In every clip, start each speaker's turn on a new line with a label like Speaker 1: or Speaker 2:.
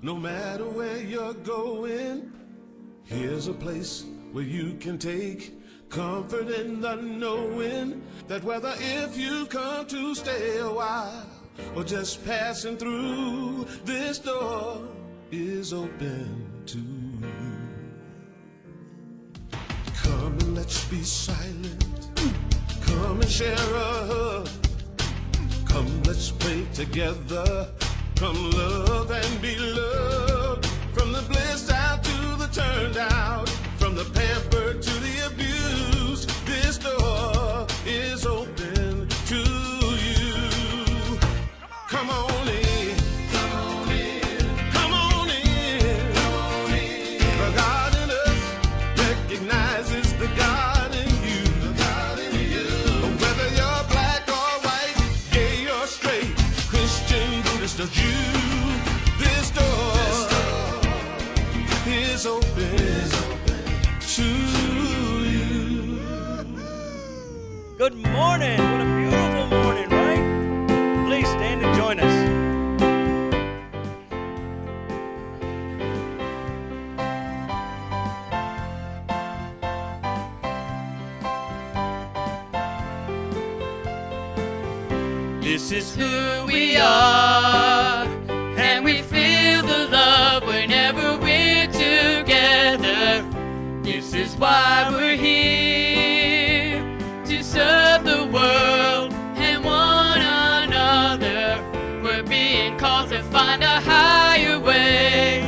Speaker 1: No matter where you're going, here's a place where you can take comfort in the knowing that whether if you come to stay a while or just passing through, this door is open to you. Come and let's be silent. Come and share a hug. Come, let's pray together. Come love and be loved. From the blissed out to the turned out, from the pampered to the abused, this door is open to you. Come on in. Come on in. Come on in. Come on in. The God in us recognizes the God in you. The God in you. Whether you're black or white, gay or straight, Christian, Buddhist or Jew, this door is open to you.
Speaker 2: Good morning. What a beautiful morning, right? Please stand and join us.
Speaker 3: This is who we are, and we feel the love whenever we're together. This is why we're here, to serve the world and one another. We're being called to find a higher way,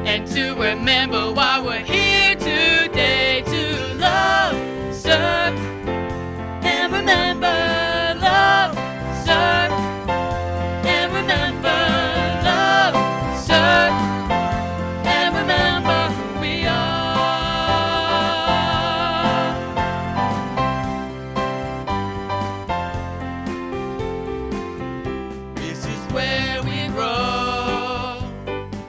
Speaker 3: and to remember why we're here today, to love, serve, and remember. Love, serve, and remember. Love, serve, and remember who we are. This is where we grow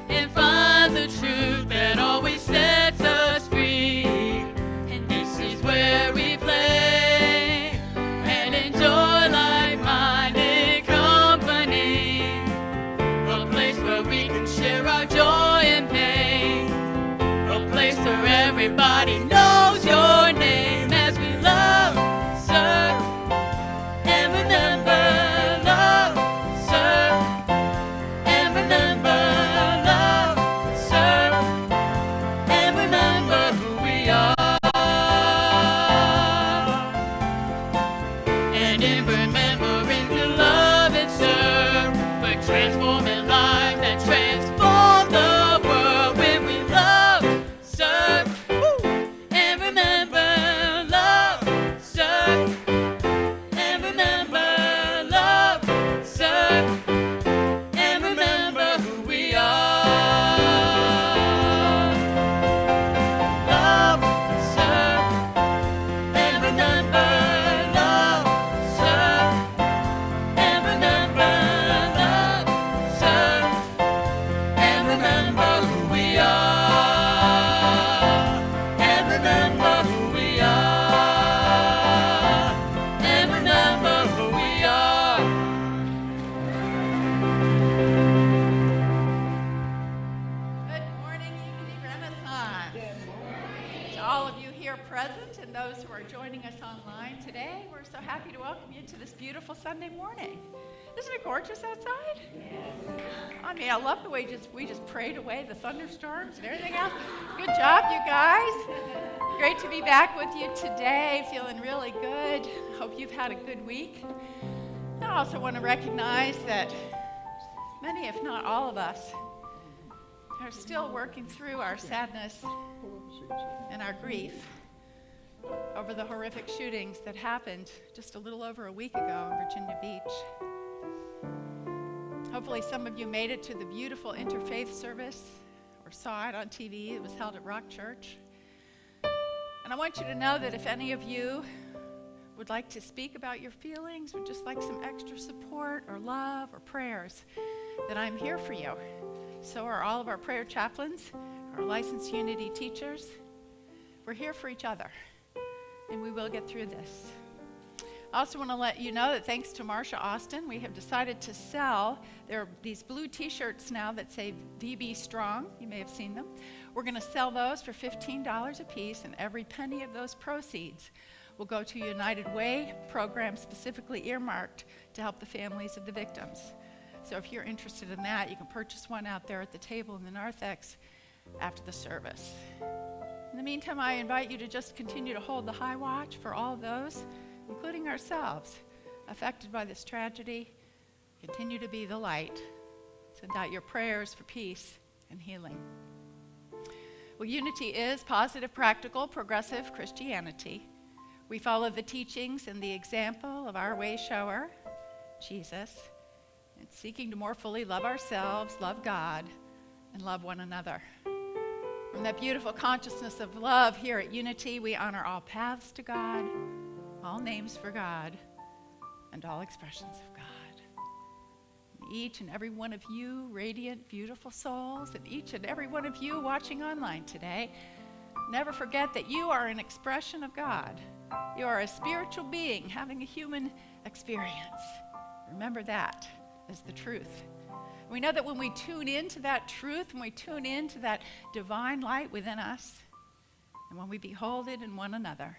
Speaker 3: and find the truth that always sets us free. And this is where we play and enjoy like-minded company. A place where we can share our joy and pain. A place where everybody knows your name as we love, serve, and remember. Love, serve, and remember. Love, serve, and remember who we are. And in remembering to love and serve, we're transforming lives that transform the world. When we love, serve, and remember. Love, serve, and remember. Love, serve, and remember who we are. Love, serve, and remember. Love, serve, and remember. Love, serve, and remember who we are. And remember who we are. And remember who we are.
Speaker 4: Good morning, Unity Renaissance. To all of you here present and those who are joining us online today, we're so happy to welcome you to this beautiful Sunday morning. Isn't it gorgeous outside? I mean, I love the way we just prayed away the thunderstorms and everything else. Good job, you guys. Great to be back with you today, feeling really good. Hope you've had a good week. I also want to recognize that many, if not all of us, are still working through our sadness and our grief over the horrific shootings that happened just a little over a week ago in Virginia Beach. Hopefully some of you made it to the beautiful interfaith service or saw it on TV. It was held at Rock Church. And I want you to know that if any of you would like to speak about your feelings, would just like some extra support or love or prayers, that I'm here for you. So are all of our prayer chaplains, our licensed Unity teachers. We're here for each other, and we will get through this. I also want to let you know that thanks to Marsha Austin, we have decided to sell, there are these blue t-shirts now that say VB Strong. You may have seen them. We're going to sell those for $15 a piece, and every penny of those proceeds will go to a United Way program specifically earmarked to help the families of the victims. So if you're interested in that, you can purchase one out there at the table in the narthex after the service. In the meantime, I invite you to just continue to hold the high watch for all those, including ourselves, affected by this tragedy. Continue to be the light. Send out your prayers for peace and healing. Well, unity is positive, practical, progressive Christianity. We follow the teachings and the example of our way shower, Jesus, and seeking to more fully love ourselves, love God, and love one another. From that beautiful consciousness of love here at Unity, we honor all paths to God, all names for God, and all expressions of God. And each and every one of you, radiant, beautiful souls, and each and every one of you watching online today, never forget that you are an expression of God. You are a spiritual being having a human experience. Remember that as the truth. We know that when we tune into that truth, when we tune into that divine light within us, and when we behold it in one another,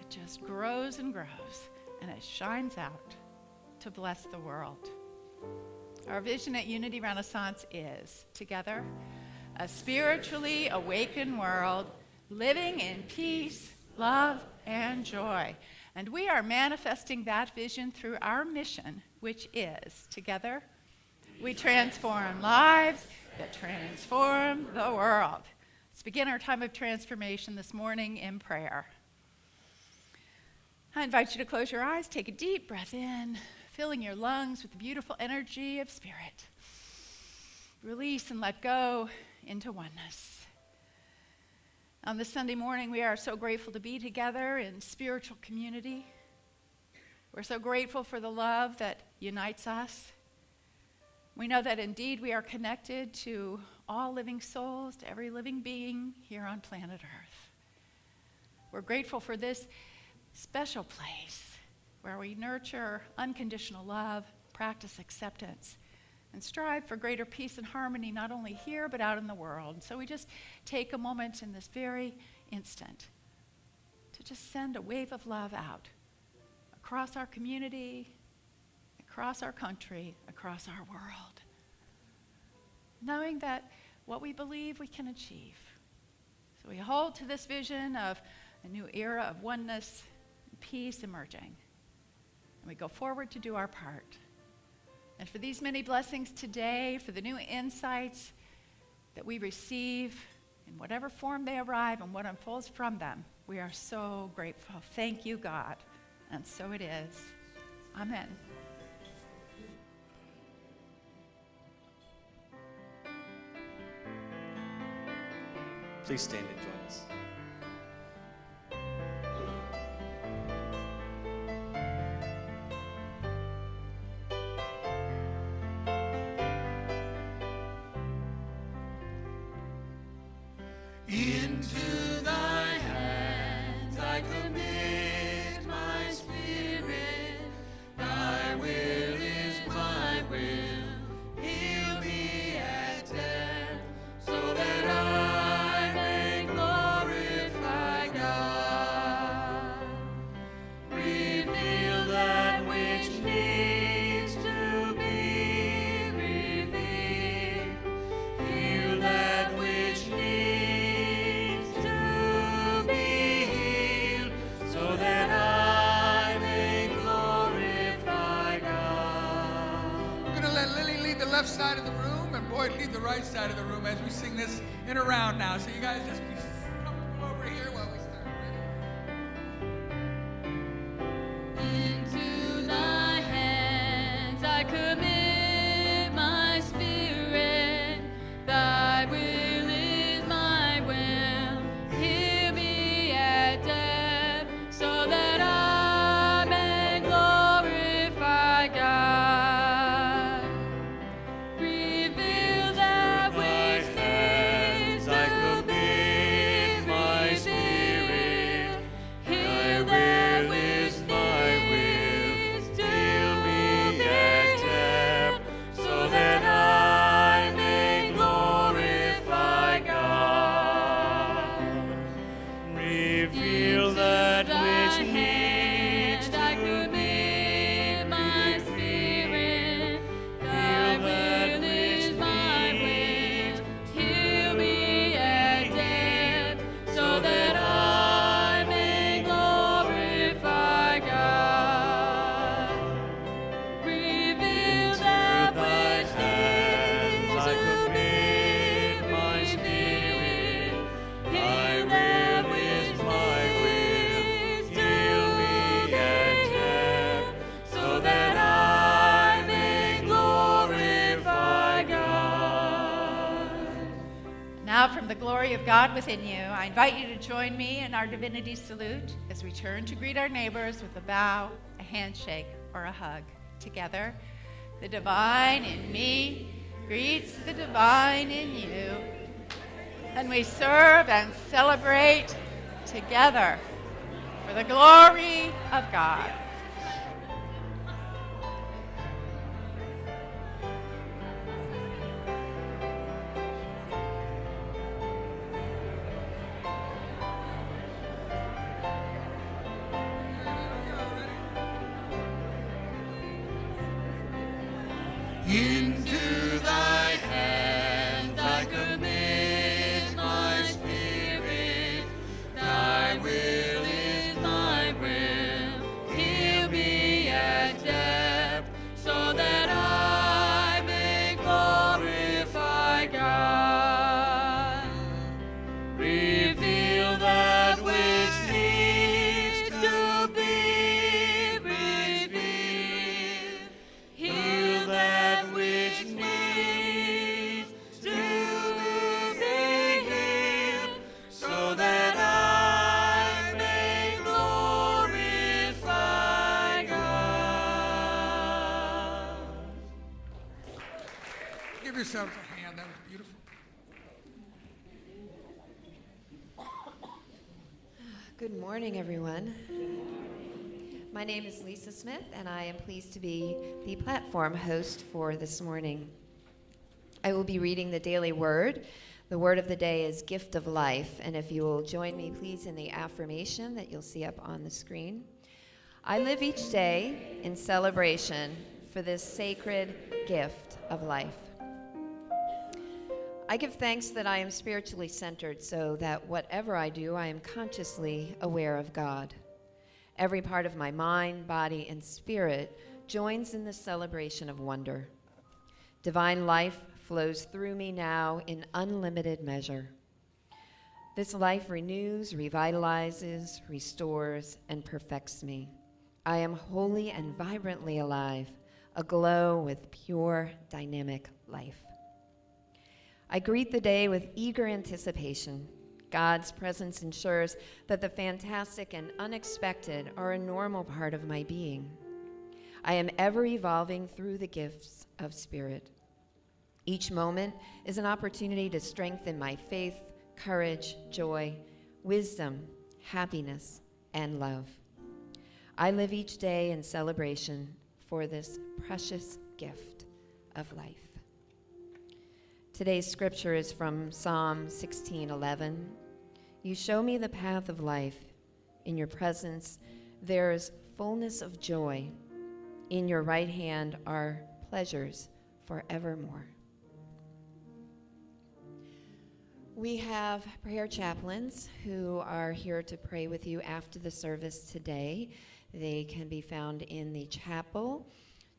Speaker 4: it just grows and grows, and it shines out to bless the world. Our vision at Unity Renaissance is, together, a spiritually awakened world, living in peace, love, and joy. And we are manifesting that vision through our mission, which is, together, we transform lives that transform the world. Let's begin our time of transformation this morning in prayer. I invite you to close your eyes, take a deep breath in, filling your lungs with the beautiful energy of spirit. Release and let go into oneness. On this Sunday morning, we are so grateful to be together in spiritual community. We're so grateful for the love that unites us. We know that indeed we are connected to all living souls, to every living being here on planet Earth. We're grateful for this special place where we nurture unconditional love, practice acceptance, and strive for greater peace and harmony, not only here, but out in the world. So we just take a moment in this very instant to just send a wave of love out across our community, across our country, across our world, knowing that what we believe we can achieve. So we hold to this vision of a new era of oneness and peace emerging, and we go forward to do our part. And for these many blessings today, for the new insights that we receive in whatever form they arrive and what unfolds from them, we are so grateful. Thank you, God. And so it is. Amen.
Speaker 2: Please stand and join us.
Speaker 1: Into thy hands I commit my spirit. Thy will is my will. Heal me at death, so that I may glorify God. Reveal that which needs to be revealed. Heal that which needs to be healed, so that I may glorify God.
Speaker 5: We're going to let Lily lead the left side of the room and Boyd lead the right side of the room as we sing this in a round now. So you guys just be comfortable over here while we start. Ready?
Speaker 3: Into thy hands I commit my spirit. Thy will is my will. Hear me at death, so that I may glorify God. Reveal that which needs to be revealed. Heal that which needs
Speaker 4: Now, from the glory of God within you, I invite you to join me in our divinity salute as we turn to greet our neighbors with a bow, a handshake, or a hug. Together, the divine in me greets the divine in you. And we serve and celebrate together for the glory of God.
Speaker 1: Into thy hand I commit my spirit. Thy will is my will. Heal me at depth, so that I may glorify God. Reveal that which needs to be revealed. Heal that which needs to be healed, so that I may glorify God.
Speaker 5: Give yourselves a hand. That was beautiful.
Speaker 6: Good morning, everyone. My name is Lisa Smith, and I am pleased to be the platform host for this morning. I will be reading the daily word. The word of the day is gift of life, and if you will join me, please, in the affirmation that you'll see up on the screen. I live each day in celebration for this sacred gift of life. I give thanks that I am spiritually centered so that whatever I do, I am consciously aware of God. Every part of my mind, body, and spirit joins in the celebration of wonder. Divine life flows through me now in unlimited measure. This life renews, revitalizes, restores, and perfects me. I am wholly and vibrantly alive, aglow with pure, dynamic life. I greet the day with eager anticipation. God's presence ensures that the fantastic and unexpected are a normal part of my being. I am ever evolving through the gifts of spirit. Each moment is an opportunity to strengthen my faith, courage, joy, wisdom, happiness, and love. I live each day in celebration for this precious gift of life. Today's scripture is from Psalm 16:11. You show me the path of life. In your presence there is fullness of joy. In your right hand are pleasures forevermore. We have prayer chaplains who are here to pray with you after the service today. They can be found in the chapel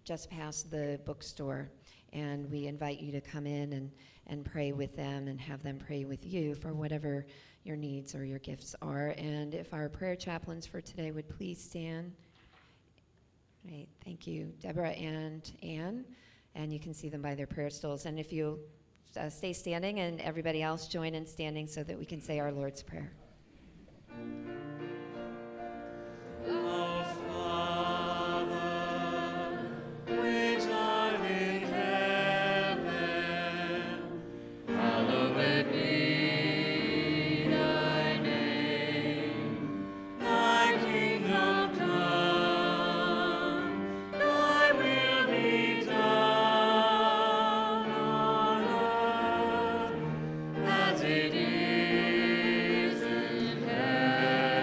Speaker 6: just past the bookstore. And we invite you to come in and pray with them and have them pray with you for whatever your needs or your gifts are. And if our prayer chaplains for today would please stand. Right, thank you, Deborah and Ann. And you can see them by their prayer stools. And if you stay standing and everybody else join in standing so that we can say our Lord's Prayer.
Speaker 1: As it is in heaven.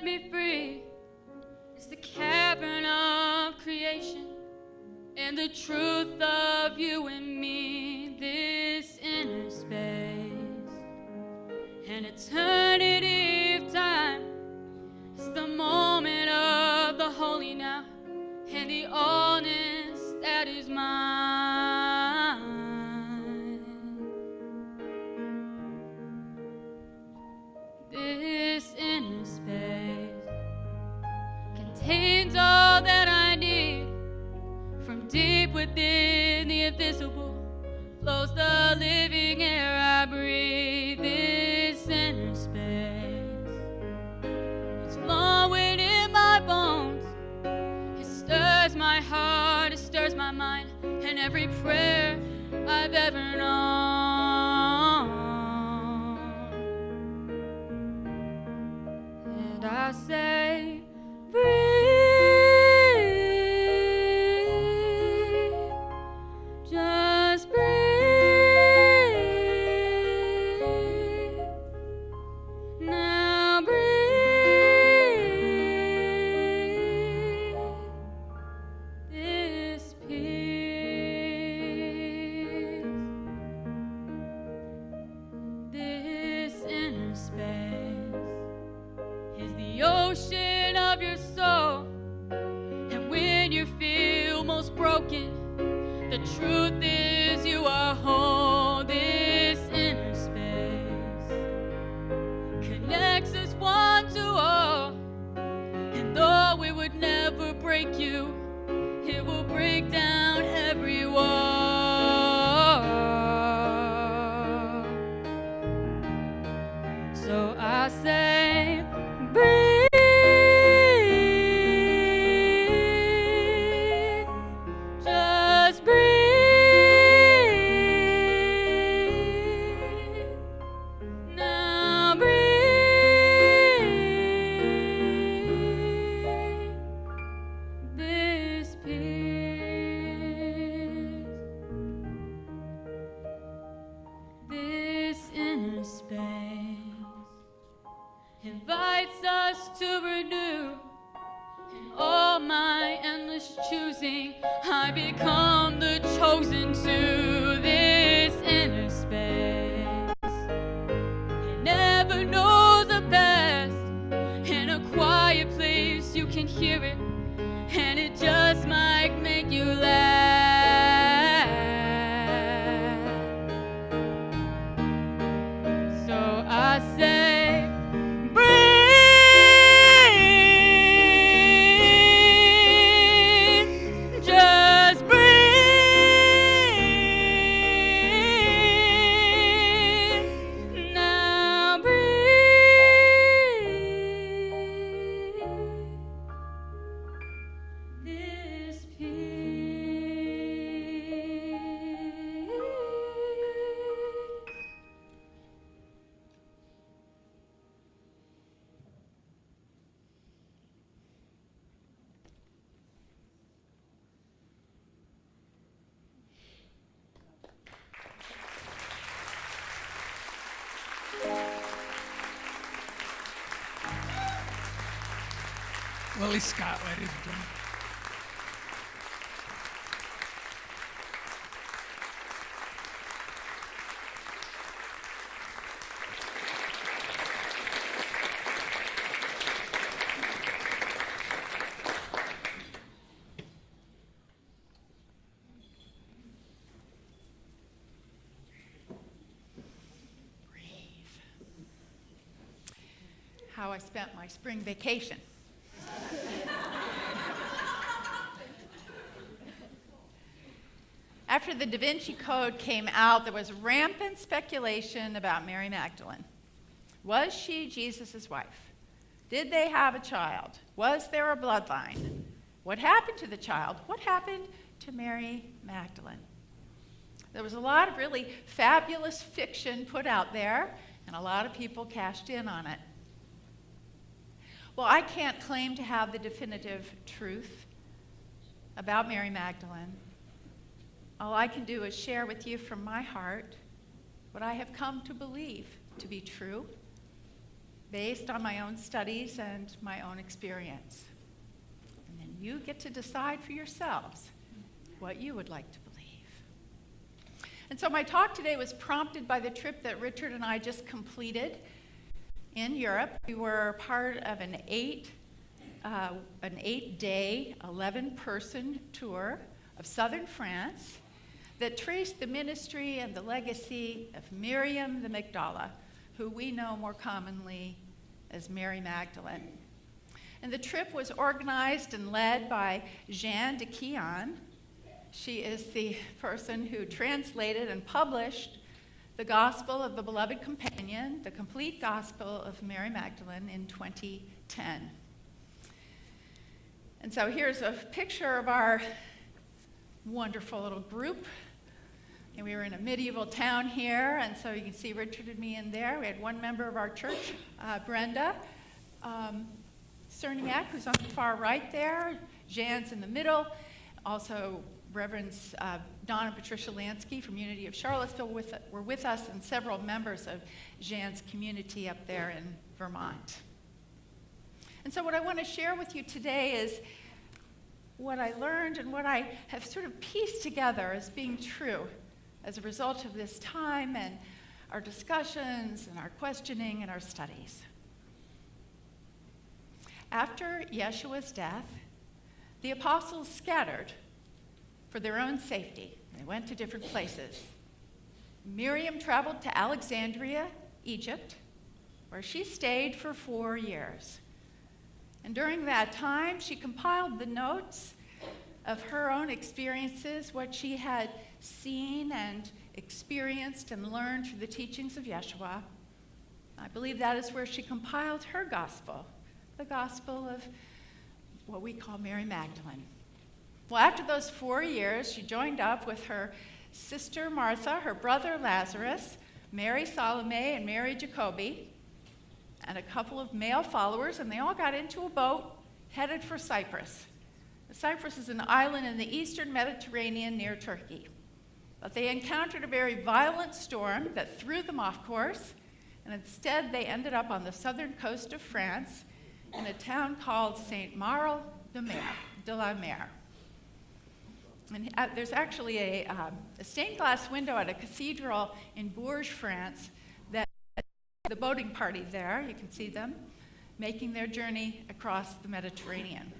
Speaker 3: me free is the cavern of creation and the truth of you and me, this inner space. An eternity of time is the moment of the holy now and the allness that is mine. This inner space contains all that I need. From deep within the invisible flows the living air I breathe. This inner space, it's flowing in my bones. It stirs my heart, it stirs my mind, and every prayer I've ever known. And I say, breathe. Just breathe. Now breathe. This peace. This inner space is the ocean of your soul. And when you feel most broken, the truth is you are whole. This inner space connects us one to all. And though it would never break you, it will break down every wall. So I say, breathe. Just breathe. Now breathe. This peace. This inner space invites us to renew. In all my endless choosing, I become the chosen to this inner space. It never knows the best. In a quiet place, you can hear it, and it just might make you laugh. So I say, breathe. Just breathe. Now breathe. This peace.
Speaker 5: Willie Scott, ladies and gentlemen.
Speaker 4: How I spent my spring vacation. After the Da Vinci Code came out, there was rampant speculation about Mary Magdalene. Was she Jesus' wife? Did they have a child? Was there a bloodline? What happened to the child? What happened to Mary Magdalene? There was a lot of really fabulous fiction put out there, and a lot of people cashed in on it. Well, I can't claim to have the definitive truth about Mary Magdalene. All I can do is share with you from my heart what I have come to believe to be true. based on my own studies and my own experience. And then you get to decide for yourselves what you would like to believe. And so my talk today was prompted by the trip that Richard and I just completed in Europe. We were part of an 8-day, 11-person tour of southern France that traced the ministry and the legacy of Miriam the Magdala, who we know more commonly as Mary Magdalene. And the trip was organized and led by Jeanne de Quian. She is the person who translated and published the Gospel of the Beloved Companion, the complete Gospel of Mary Magdalene, in 2010. And so here's a picture of our wonderful little group. And we were in a medieval town here, and so you can see Richard and me in there. We had one member of our church, Brenda Cerniak, who's on the far right there. Jan's in the middle. Also, Reverends Don and Patricia Lansky from Unity of Charlottesville were with us, and several members of Jan's community up there in Vermont. And so what I want to share with you today is what I learned and what I have sort of pieced together as being true as a result of this time and our discussions and our questioning and our studies. After Yeshua's death, the apostles scattered for their own safety. They went to different places. Miriam traveled to Alexandria, Egypt, where she stayed for 4 years. And during that time, she compiled the notes of her own experiences, what she had seen and experienced and learned through the teachings of Yeshua. I believe that is where she compiled her gospel, the gospel of what we call Mary Magdalene. Well, after those 4 years, she joined up with her sister Martha, her brother Lazarus, Mary Salome, and Mary Jacobi, and a couple of male followers, and they all got into a boat headed for Cyprus. Cyprus is an island in the eastern Mediterranean near Turkey. But they encountered a very violent storm that threw them off course, and instead they ended up on the southern coast of France in a town called Saint-Marl de la Mer. And there's actually a stained glass window at a cathedral in Bourges, France, that the boating party there, you can see them, making their journey across the Mediterranean.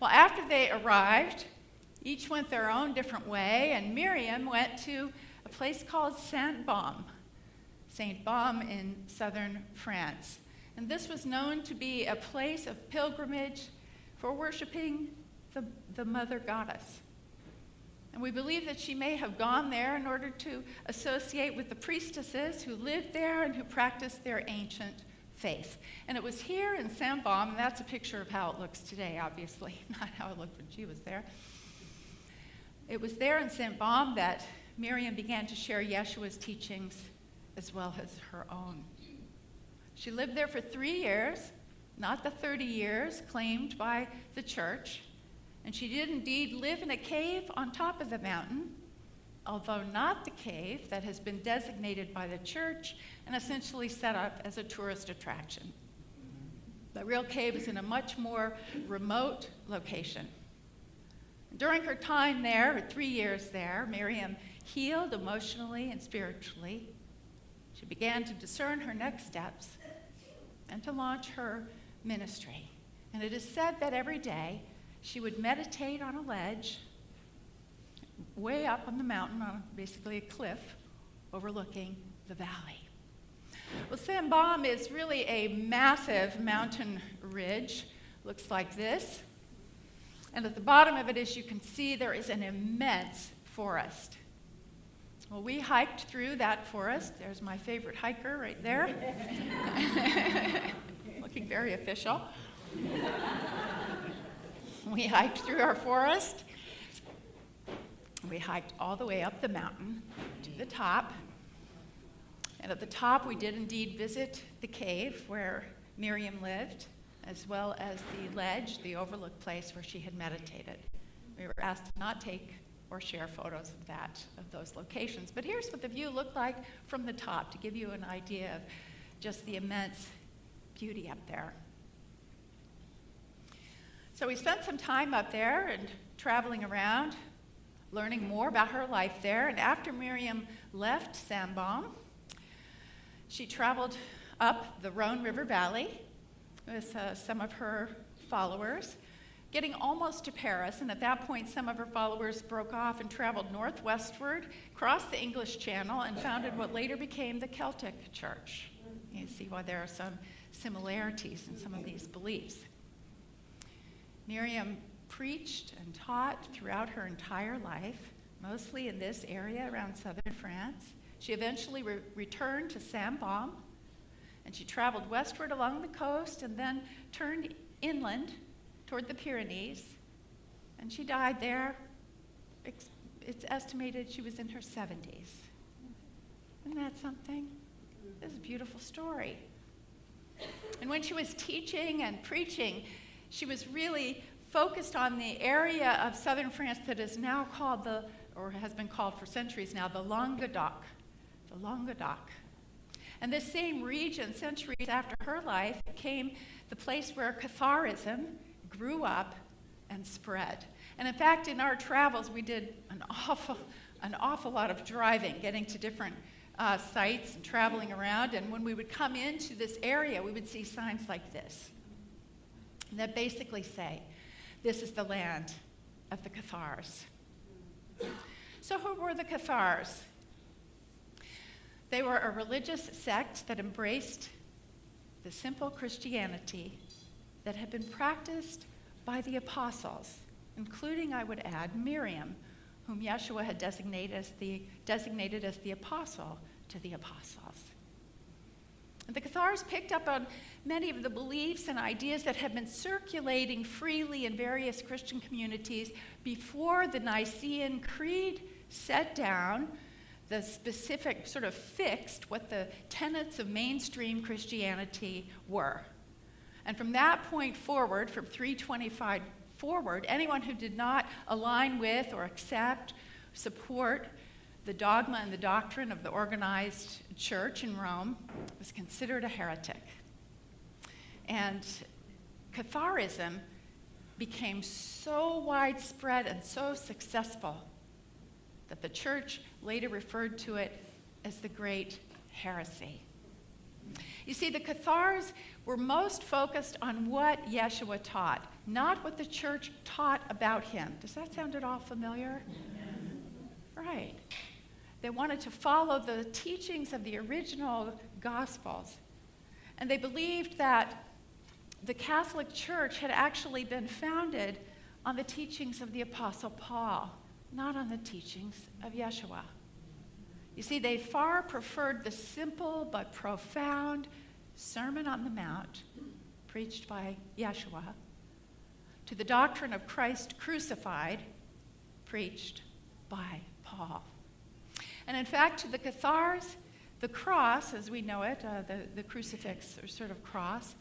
Speaker 4: Well, after they arrived, each went their own different way, and Miriam went to a place called Saint-Baume in southern France. And this was known to be a place of pilgrimage for worshiping the mother goddess. And we believe that she may have gone there in order to associate with the priestesses who lived there and who practiced their ancient faith. And it was here in Saint-Baume, and that's a picture of how it looks today, obviously, not how it looked when she was there. It was there in Saint-Baume that Miriam began to share Yeshua's teachings as well as her own. She lived there for 3 years, not the 30 years claimed by the church, and she did indeed live in a cave on top of the mountain, although not the cave that has been designated by the church and essentially set up as a tourist attraction. The real cave is in a much more remote location. During her time there, her 3 years there, Miriam healed emotionally and spiritually. She began to discern her next steps and to launch her ministry. And it is said that every day she would meditate on a ledge way up on the mountain, on basically a cliff overlooking the valley. Well, Saint-Baume is really a massive mountain ridge. Looks like this. And at the bottom of it, as you can see, there is an immense forest. Well, we hiked through that forest. There's my favorite hiker right there. Looking very official. We hiked through our forest. We hiked all the way up the mountain to the top. And at the top, we did indeed visit the cave where Miriam lived, as well as the ledge, the overlook place where she had meditated. We were asked to not take or share photos of those locations. But here's what the view looked like from the top to give you an idea of just the immense beauty up there. So we spent some time up there and traveling around, learning more about her life there. And after Miriam left Sambon, she traveled up the Rhone River Valley with some of her followers, getting almost to Paris. And at that point, some of her followers broke off and traveled northwestward, crossed the English Channel, and founded what later became the Celtic Church. You see why there are some similarities in some of these beliefs. Miriam preached and taught throughout her entire life, mostly in this area around southern France. She eventually returned to Sambon, and she traveled westward along the coast and then turned inland toward the Pyrenees, and she died there. It's estimated she was in her 70s. Isn't that something? This is a beautiful story. And when she was teaching and preaching, she was really focused on the area of southern France that is now called or has been called for centuries now, the Languedoc. The Languedoc. And this same region, centuries after her life, became the place where Catharism grew up and spread. And in fact, in our travels, we did an awful lot of driving, getting to different sites and traveling around. And when we would come into this area, we would see signs like this that basically say, this is the land of the Cathars. So who were the Cathars? They were a religious sect that embraced the simple Christianity that had been practiced by the apostles, including, I would add, Miriam, whom Yeshua had designated as the apostle to the apostles. And the Cathars picked up on many of the beliefs and ideas that had been circulating freely in various Christian communities before the Nicene Creed set down the specific, sort of fixed what the tenets of mainstream Christianity were. And from that point forward, from 325 forward, anyone who did not align with or accept, support the dogma and the doctrine of the organized church in Rome was considered a heretic. And Catharism became so widespread and so successful that the church later referred to it as the Great Heresy. You see, the Cathars were most focused on what Yeshua taught, not what the church taught about him. Does that sound at all familiar? Right. They wanted to follow the teachings of the original Gospels. And they believed that the Catholic Church had actually been founded on the teachings of the Apostle Paul, not on the teachings of Yeshua. You see, they far preferred the simple but profound Sermon on the Mount preached by Yeshua to the doctrine of Christ crucified preached by Paul. And in fact, to the Cathars, the cross, as we know it, the crucifix or sort of cross,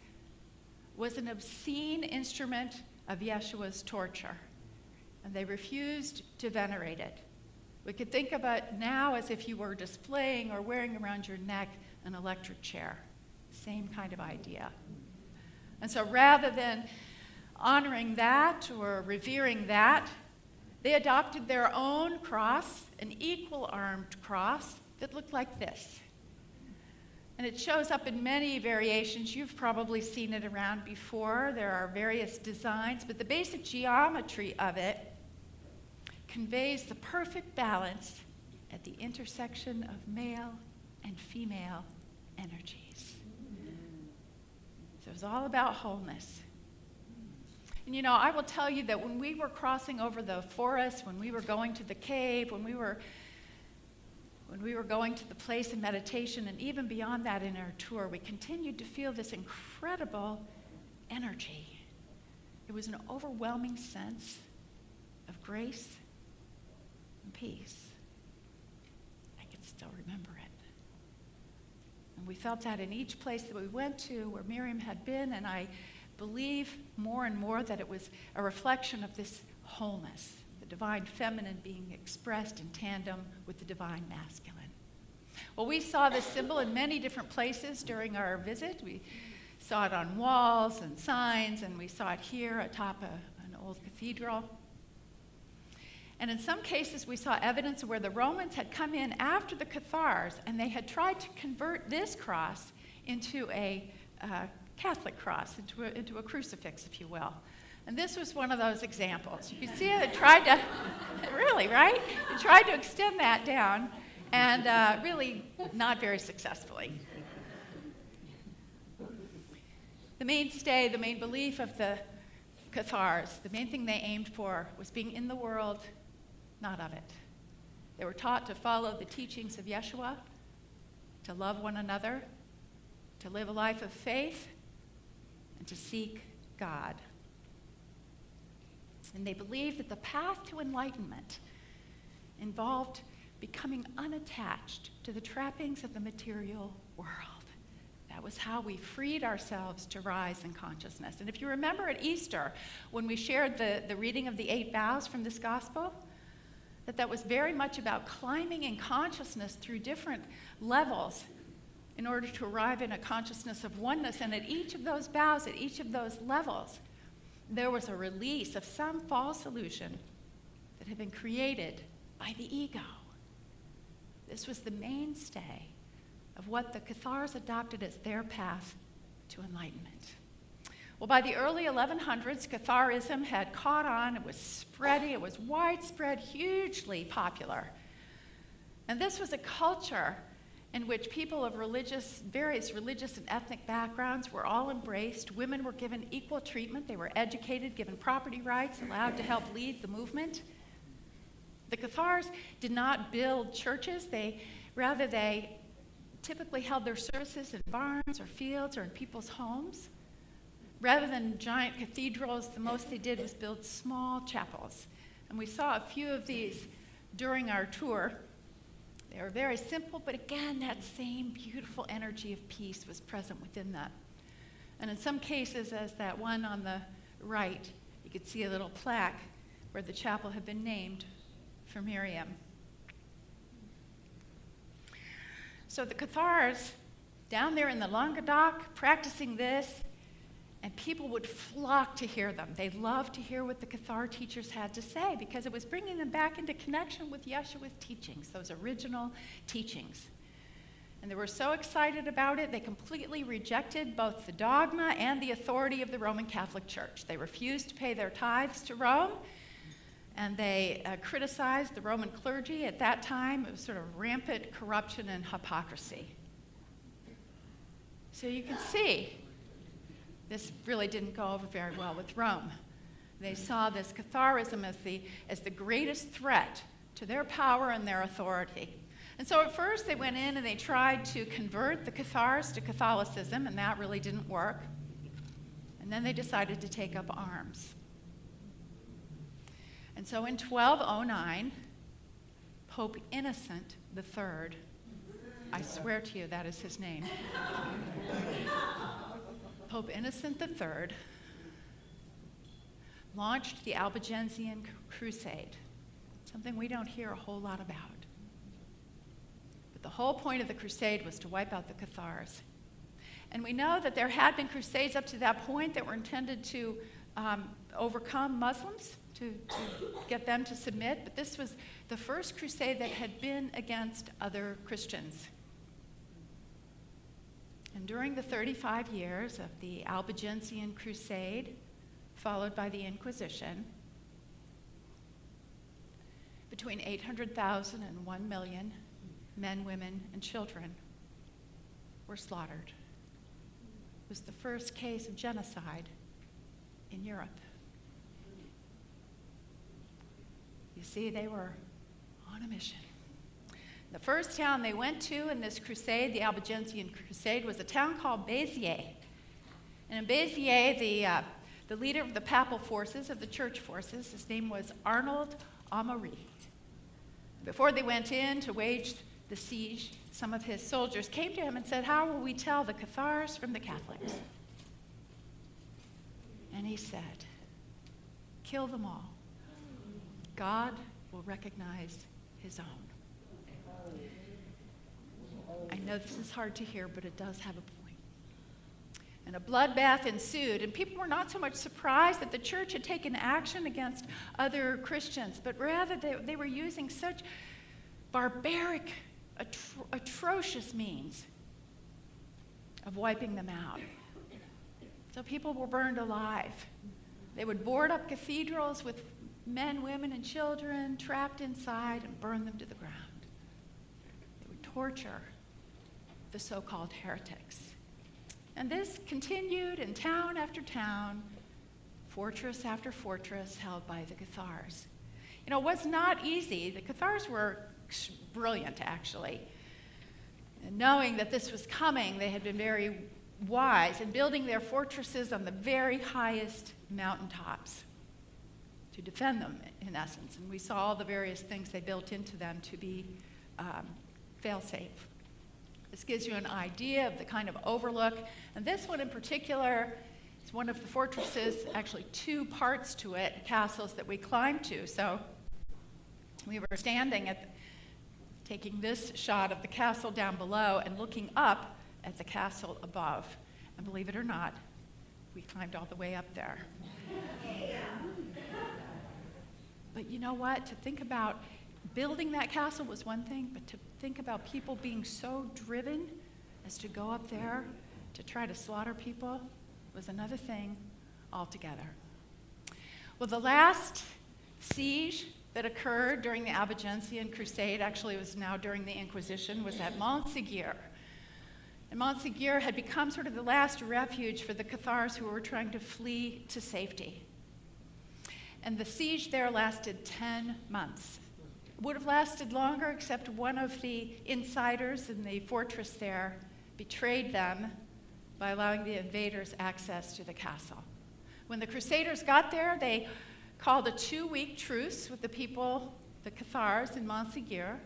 Speaker 4: was an obscene instrument of Yeshua's torture, and they refused to venerate it. We could think of it now as if you were displaying or wearing around your neck an electric chair. Same kind of idea. And so rather than honoring that or revering that, they adopted their own cross, an equal-armed cross that looked like this. And it shows up in many variations. You've probably seen it around before. There are various designs, but the basic geometry of it conveys the perfect balance at the intersection of male and female energies. So it's all about wholeness. And you know, I will tell you that when we were crossing over the forest, when we were going to the cave, when we were going to the place of meditation, and even beyond that in our tour, we continued to feel this incredible energy. It was an overwhelming sense of grace and peace. I can still remember it. And we felt that in each place that we went to where Miriam had been, and I believe more and more that it was a reflection of this wholeness, the divine feminine being expressed in tandem with the divine masculine. Well, we saw this symbol in many different places during our visit. We saw it on walls and signs, and we saw it here atop an old cathedral. And in some cases, we saw evidence where the Romans had come in after the Cathars, and they had tried to convert this cross into a Catholic cross, into a crucifix, if you will. And this was one of those examples. You can see it tried to, really, right? It tried to extend that down, and really not very successfully. The mainstay, the main belief of the Cathars, the main thing they aimed for was being in the world, not of it. They were taught to follow the teachings of Yeshua, to love one another, to live a life of faith, and to seek God. And they believed that the path to enlightenment involved becoming unattached to the trappings of the material world. That was how we freed ourselves to rise in consciousness. And if you remember at Easter, when we shared the reading of the 8 vows from this gospel, that was very much about climbing in consciousness through different levels in order to arrive in a consciousness of oneness. And at each of those vows, at each of those levels, there was a release of some false illusion that had been created by the ego. This was the mainstay of what the Cathars adopted as their path to enlightenment. Well, by the early 1100s, Catharism had caught on. It was spreading. It was widespread, hugely popular. And this was a culture in which people of various religious and ethnic backgrounds were all embraced. Women were given equal treatment. They were educated, given property rights, allowed to help lead the movement. The Cathars did not build churches. They typically held their services in barns or fields or in people's homes. Rather than giant cathedrals, the most they did was build small chapels. And we saw a few of these during our tour. They were very simple, but again, that same beautiful energy of peace was present within them. And in some cases, as that one on the right, you could see a little plaque where the chapel had been named for Miriam. So the Cathars, down there in the Languedoc, practicing this, and people would flock to hear them. They loved to hear what the Cathar teachers had to say because it was bringing them back into connection with Yeshua's teachings, those original teachings. And they were so excited about it, they completely rejected both the dogma and the authority of the Roman Catholic Church. They refused to pay their tithes to Rome, and they criticized the Roman clergy. At that time, it was sort of rampant corruption and hypocrisy. So you can see, this really didn't go over very well with Rome. They saw this Catharism as the greatest threat to their power and their authority. And so at first they went in and they tried to convert the Cathars to Catholicism, and that really didn't work. And then they decided to take up arms. And so in 1209, Pope Innocent III, I swear to you that is his name, Pope Innocent III launched the Albigensian Crusade, something we don't hear a whole lot about. But the whole point of the crusade was to wipe out the Cathars. And we know that there had been crusades up to that point that were intended to overcome Muslims, to get them to submit, but this was the first crusade that had been against other Christians. And during the 35 years of the Albigensian Crusade, followed by the Inquisition, between 800,000 and 1 million men, women, and children were slaughtered. It was the first case of genocide in Europe. You see, they were on a mission. The first town they went to in this crusade, the Albigensian Crusade, was a town called Béziers. And in Béziers, the leader of the papal forces, of the church forces, his name was Arnold Amaury. Before they went in to wage the siege, some of his soldiers came to him and said, "How will we tell the Cathars from the Catholics?" And he said, "Kill them all. God will recognize his own." I know this is hard to hear, but it does have a point. And a bloodbath ensued, and people were not so much surprised that the church had taken action against other Christians, but rather they were using such barbaric, atrocious means of wiping them out. So people were burned alive. They would board up cathedrals with men, women, and children trapped inside and burn them to the ground. They would torture the so-called heretics. And this continued in town after town, fortress after fortress held by the Cathars. You know, it was not easy. The Cathars were brilliant, actually. And knowing that this was coming, they had been very wise in building their fortresses on the very highest mountaintops to defend them, in essence. And we saw all the various things they built into them to be fail-safe. This gives you an idea of the kind of overlook. And this one in particular is one of the fortresses, actually two parts to it, castles that we climbed to. So we were standing taking this shot of the castle down below and looking up at the castle above. And believe it or not, we climbed all the way up there. But you know what? To think about building that castle was one thing, but to think about people being so driven as to go up there to try to slaughter people was another thing altogether. Well, the last siege that occurred during the Albigensian Crusade, actually it was now during the Inquisition, was at Montségur. And Montségur had become sort of the last refuge for the Cathars who were trying to flee to safety. And the siege there lasted 10 months. It would have lasted longer, except one of the insiders in the fortress there betrayed them by allowing the invaders access to the castle. When the Crusaders got there, they called a 2-week truce with the people, the Cathars in Montségur.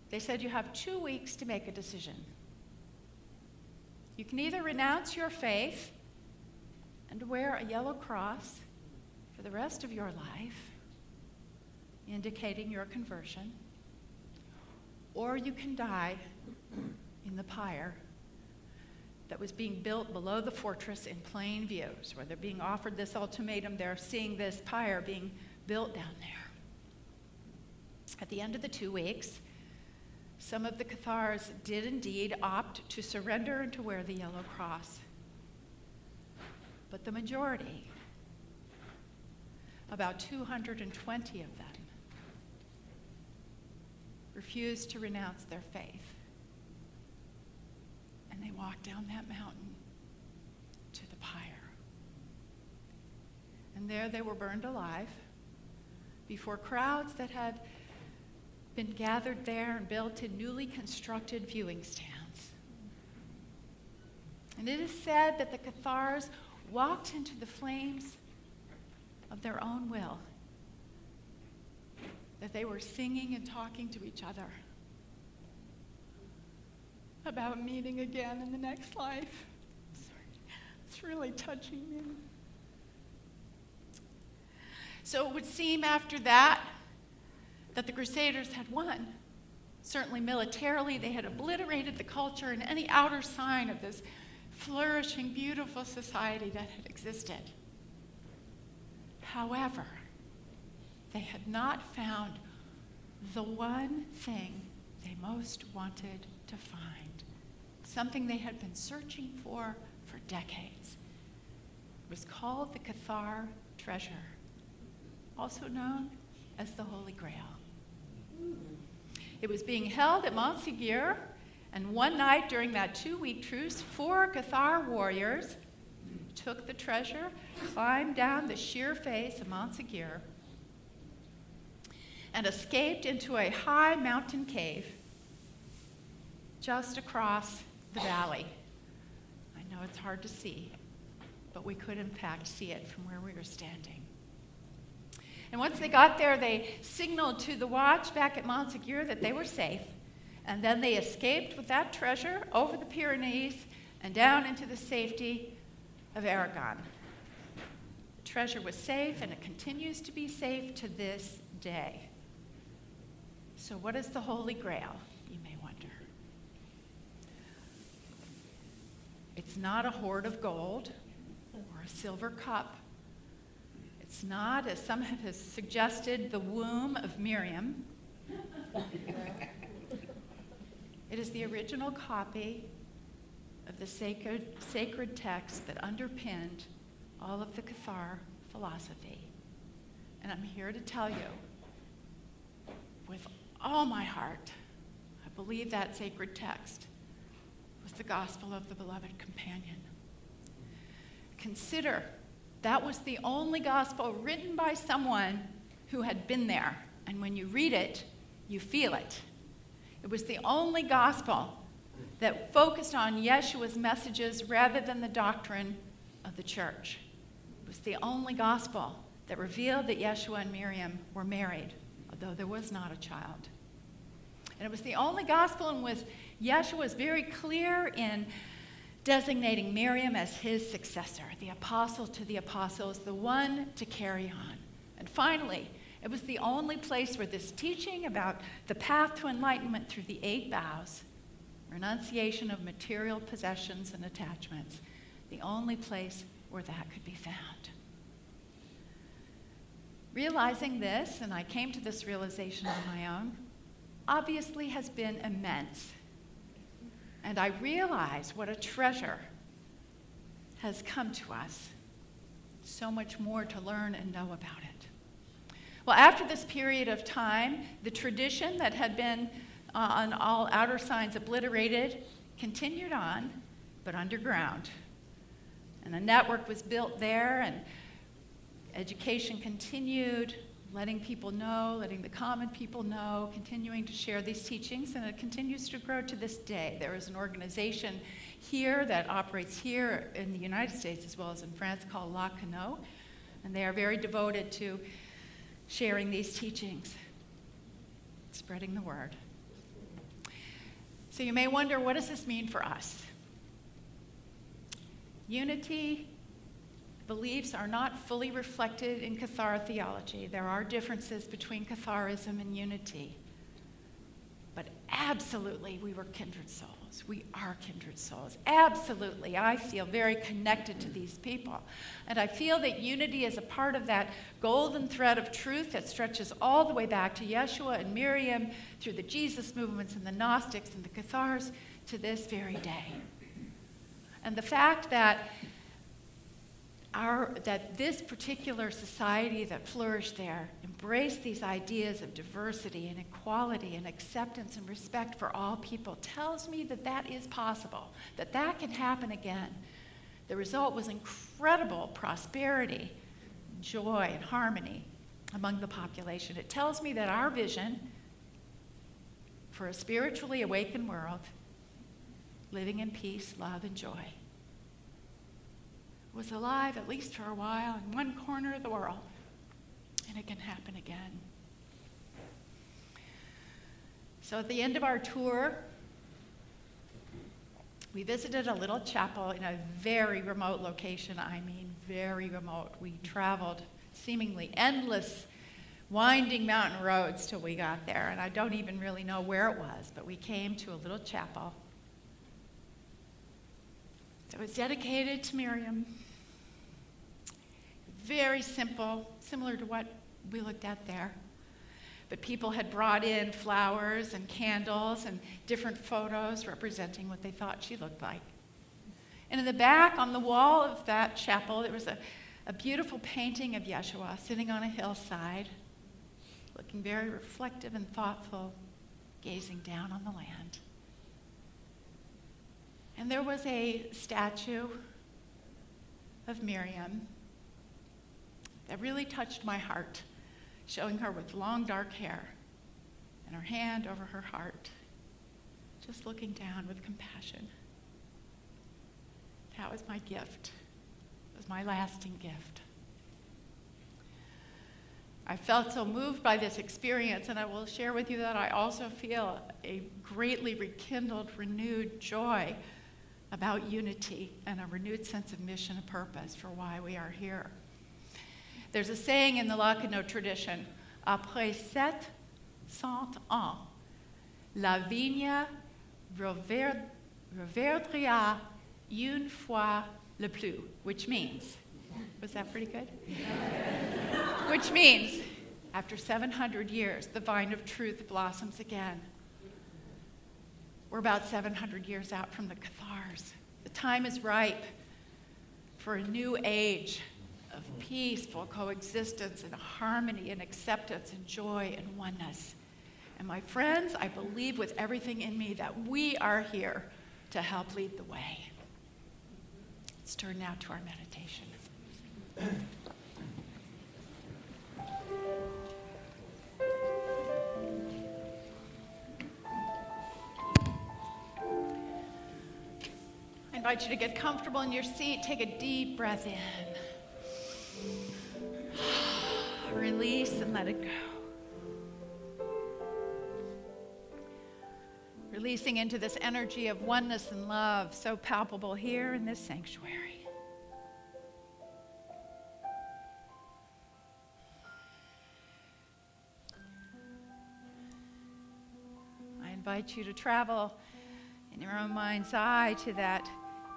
Speaker 4: They said, you have 2 weeks to make a decision. You can either renounce your faith and wear a yellow cross for the rest of your life, indicating your conversion, or you can die in the pyre that was being built below the fortress in plain view. So where they're being offered this ultimatum, they're seeing this pyre being built down there. At the end of the 2 weeks, some of the Cathars did indeed opt to surrender and to wear the yellow cross. But the majority, about 220 of them, refused to renounce their faith. And they walked down that mountain to the pyre. And there they were burned alive before crowds that had been gathered there and built in newly constructed viewing stands. And it is said that the Cathars walked into the flames of their own will, that they were singing and talking to each other about meeting again in the next life. Sorry. It's really touching me. So it would seem after that the Crusaders had won. Certainly militarily, they had obliterated the culture and any outer sign of this flourishing, beautiful society that had existed. However, they had not found the one thing they most wanted to find, something they had been searching for decades. It was called the Cathar treasure, also known as the Holy Grail. It was being held at Montségur, and one night during that 2-week truce, 4 Cathar warriors took the treasure, climbed down the sheer face of Montségur, and escaped into a high mountain cave just across the valley. I know it's hard to see, but we could in fact see it from where we were standing. And once they got there, they signaled to the watch back at Montségur that they were safe, and then they escaped with that treasure over the Pyrenees and down into the safety of Aragon. The treasure was safe, and it continues to be safe to this day. So what is the Holy Grail, you may wonder? It's not a hoard of gold or a silver cup. It's not, as some have suggested, the womb of Miriam. It is the original copy of the sacred text that underpinned all of the Cathar philosophy. And I'm here to tell you, with all my heart, I believe that sacred text was the gospel of the beloved companion. Consider, that was the only gospel written by someone who had been there. And when you read it, you feel it. It was the only gospel that focused on Yeshua's messages rather than the doctrine of the church. It was the only gospel that revealed that Yeshua and Miriam were married, although there was not a child. And it was the only gospel in which Yeshua was very clear in designating Miriam as his successor, the apostle to the apostles, the one to carry on. And finally, it was the only place where this teaching about the path to enlightenment through the 8 vows, renunciation of material possessions and attachments, the only place where that could be found. Realizing this, and I came to this realization on my own, obviously has been immense. And I realize what a treasure has come to us. So much more to learn and know about it. Well, after this period of time, the tradition that had been on all outer signs obliterated continued on, but underground. And a network was built there, and education continued, letting people know, letting the common people know, continuing to share these teachings, and it continues to grow to this day. There is an organization here that operates here in the United States as well as in France called La Cano, and they are very devoted to sharing these teachings, spreading the word. So you may wonder, what does this mean for us? Unity beliefs are not fully reflected in Cathar theology. There are differences between Catharism and unity. But absolutely, we were kindred souls. We are kindred souls. Absolutely, I feel very connected to these people. And I feel that unity is a part of that golden thread of truth that stretches all the way back to Yeshua and Miriam, through the Jesus movements and the Gnostics and the Cathars, to this very day. And the fact that this particular society that flourished there embraced these ideas of diversity and equality and acceptance and respect for all people tells me that that is possible, that that can happen again. The result was incredible prosperity, joy, and harmony among the population. It tells me that our vision for a spiritually awakened world, living in peace, love, and joy, was alive, at least for a while, in one corner of the world. And it can happen again. So at the end of our tour, we visited a little chapel in a very remote location. I mean, very remote. We traveled seemingly endless, winding mountain roads till we got there. And I don't even really know where it was, but we came to a little chapel that was dedicated to Miriam. Very simple, similar to what we looked at there. But people had brought in flowers and candles and different photos representing what they thought she looked like. And in the back, on the wall of that chapel, there was a beautiful painting of Yeshua sitting on a hillside, looking very reflective and thoughtful, gazing down on the land. And there was a statue of Miriam that really touched my heart, showing her with long dark hair and her hand over her heart, just looking down with compassion. That was my gift. It was my lasting gift. I felt so moved by this experience, and I will share with you that I also feel a greatly rekindled, renewed joy about unity and a renewed sense of mission and purpose for why we are here. There's a saying in the Lacano tradition, après 700 ans, la vigne reverdira une fois le plus, which means, was that pretty good? Which means, after 700 years, the vine of truth blossoms again. We're about 700 years out from the Cathars. The time is ripe for a new age of peaceful coexistence and harmony and acceptance and joy and oneness. And my friends, I believe with everything in me that we are here to help lead the way. Let's turn now to our meditation. I invite you to get comfortable in your seat. Take a deep breath in. Release and let it go. Releasing into this energy of oneness and love so palpable here in this sanctuary. I invite you to travel in your own mind's eye to that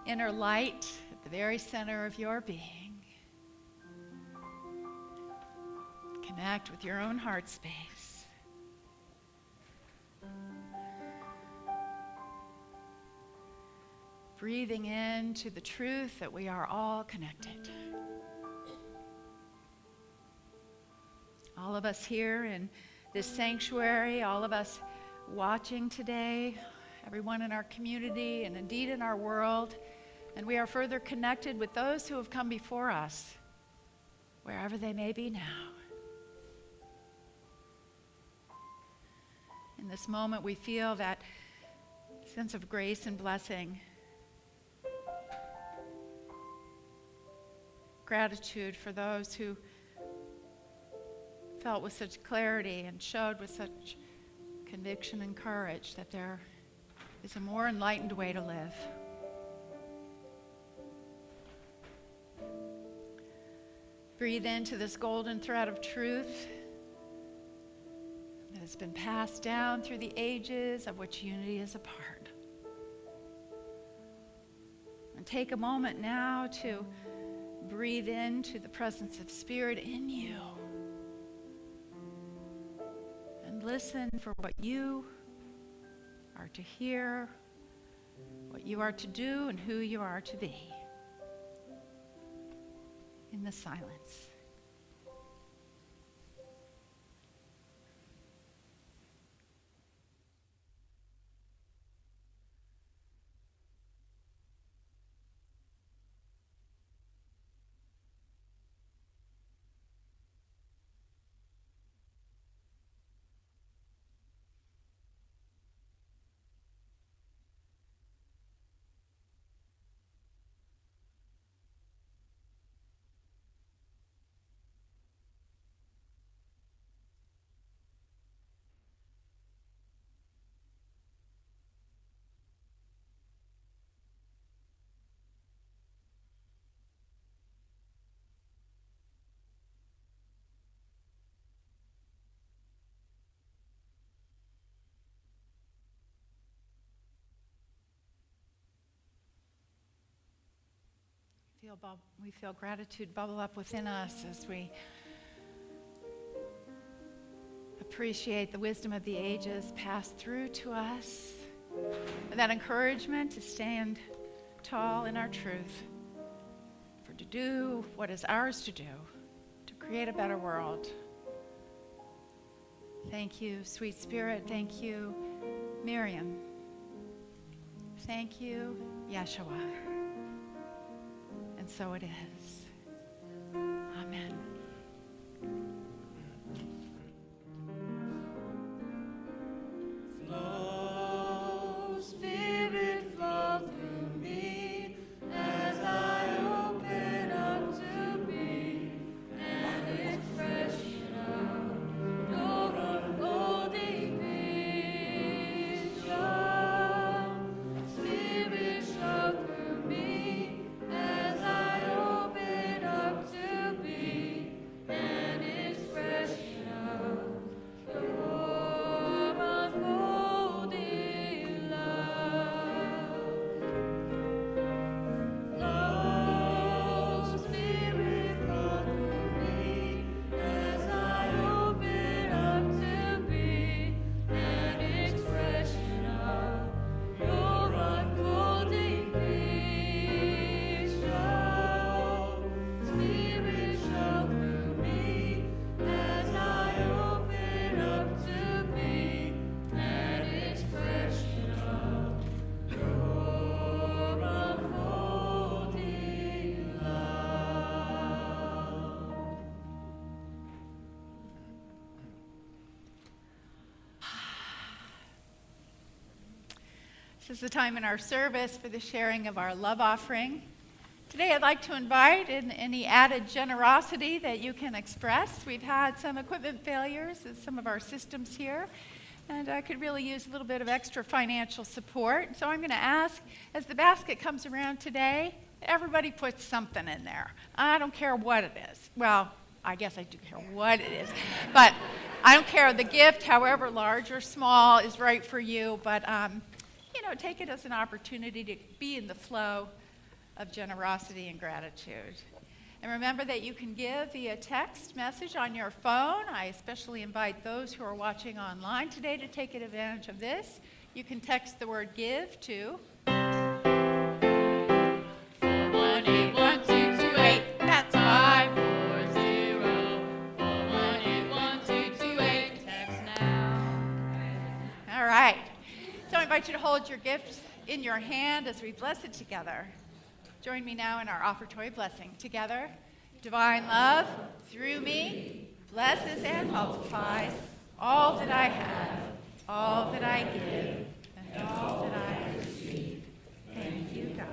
Speaker 4: inner light at the very center of your being. Connect with your own heart space. Breathing into the truth that we are all connected. All of us here in this sanctuary, all of us watching today, everyone in our community and indeed in our world, and we are further connected with those who have come before us, wherever they may be now. In this moment, we feel that sense of grace and blessing. Gratitude for those who felt with such clarity and showed with such conviction and courage that there is a more enlightened way to live. Breathe into this golden thread of truth that has been passed down through the ages, of which unity is a part. And take a moment now to breathe into the presence of Spirit in you. And listen for what you are to hear, what you are to do, and who you are to be. In the silence. We feel gratitude bubble up within us as we appreciate the wisdom of the ages passed through to us. With that encouragement to stand tall in our truth, for to do what is ours to do, to create a better world. Thank you, sweet Spirit. Thank you, Miriam. Thank you, Yeshua. And so it is. Amen.
Speaker 3: Flow, Spirit, flow through me as I open up to be an expression of your unfolding vision. Spirit, show through me as I open
Speaker 4: This is the time in our service for the sharing of our love offering. Today I'd like to invite in any added generosity that you can express. We've had some equipment failures in some of our systems here, and I could really use a little bit of extra financial support. So I'm going to ask, as the basket comes around today, everybody puts something in there. I don't care what it is. Well, I guess I do care what it is, but I don't care. The gift, however large or small, is right for you, but take it as an opportunity to be in the flow of generosity and gratitude. And remember that you can give via text message on your phone. I especially invite those who are watching online today to take advantage of this. You can text the word give to
Speaker 3: 418-1228. That's 540-418-1228. Text now.
Speaker 4: All right. So I invite you to hold your gift in your hand as we bless it together. Join me now in our offertory blessing. Together, divine love, through me, blesses and multiplies all that I have, all that I give, and all that I receive. Thank you, God.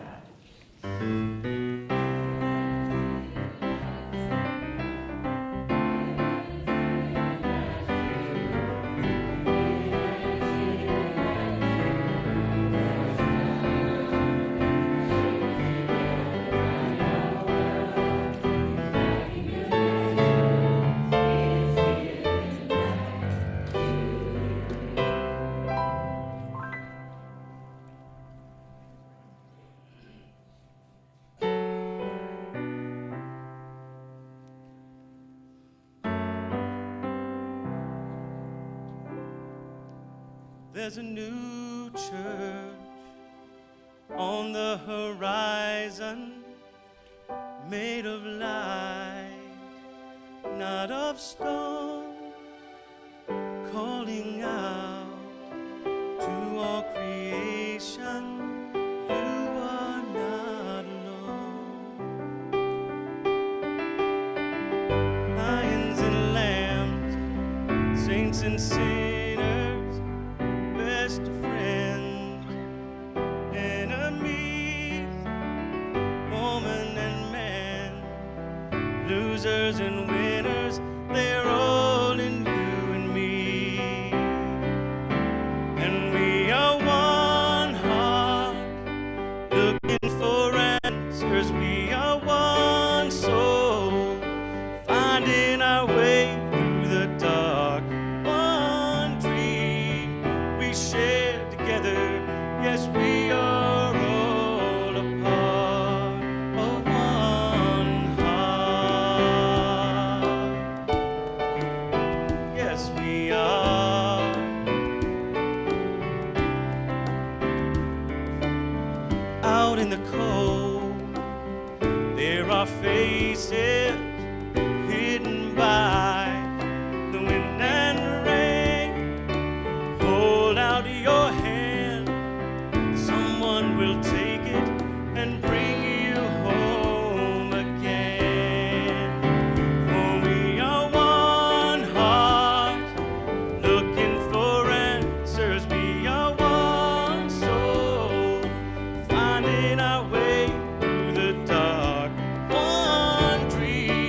Speaker 2: There's a new church on the horizon, made of light, not of stone, calling out to all creation, you are not alone. Lions and lambs, saints and sinners, best of friends, enemies, woman and man, losers and winners, they're all in you and me. And we are one heart, looking for answers. We are one soul, finding our way through the dark. One dream we share together. Yes, we are all a part of one heart. Yes, we are. Out in the cold, there are faces hidden by the wind and rain. Hold out your hand, someone will take it and bring you home again. For we are one heart, looking for answers. We are one soul, finding our way through the dark. One dream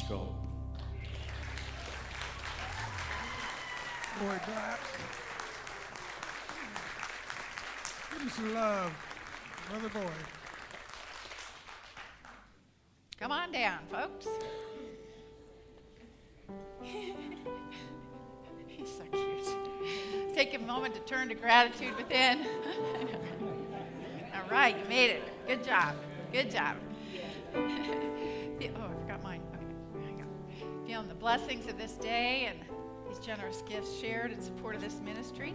Speaker 2: go.
Speaker 5: Boy, Doc. Give him some love, brother boy.
Speaker 4: Come on down, folks. He's so cute. Take a moment to turn to gratitude within. All right, you made it. Good job. Good job. Oh, I forgot mine. Okay, hang on. Feeling the blessings of this day and these generous gifts shared in support of this ministry.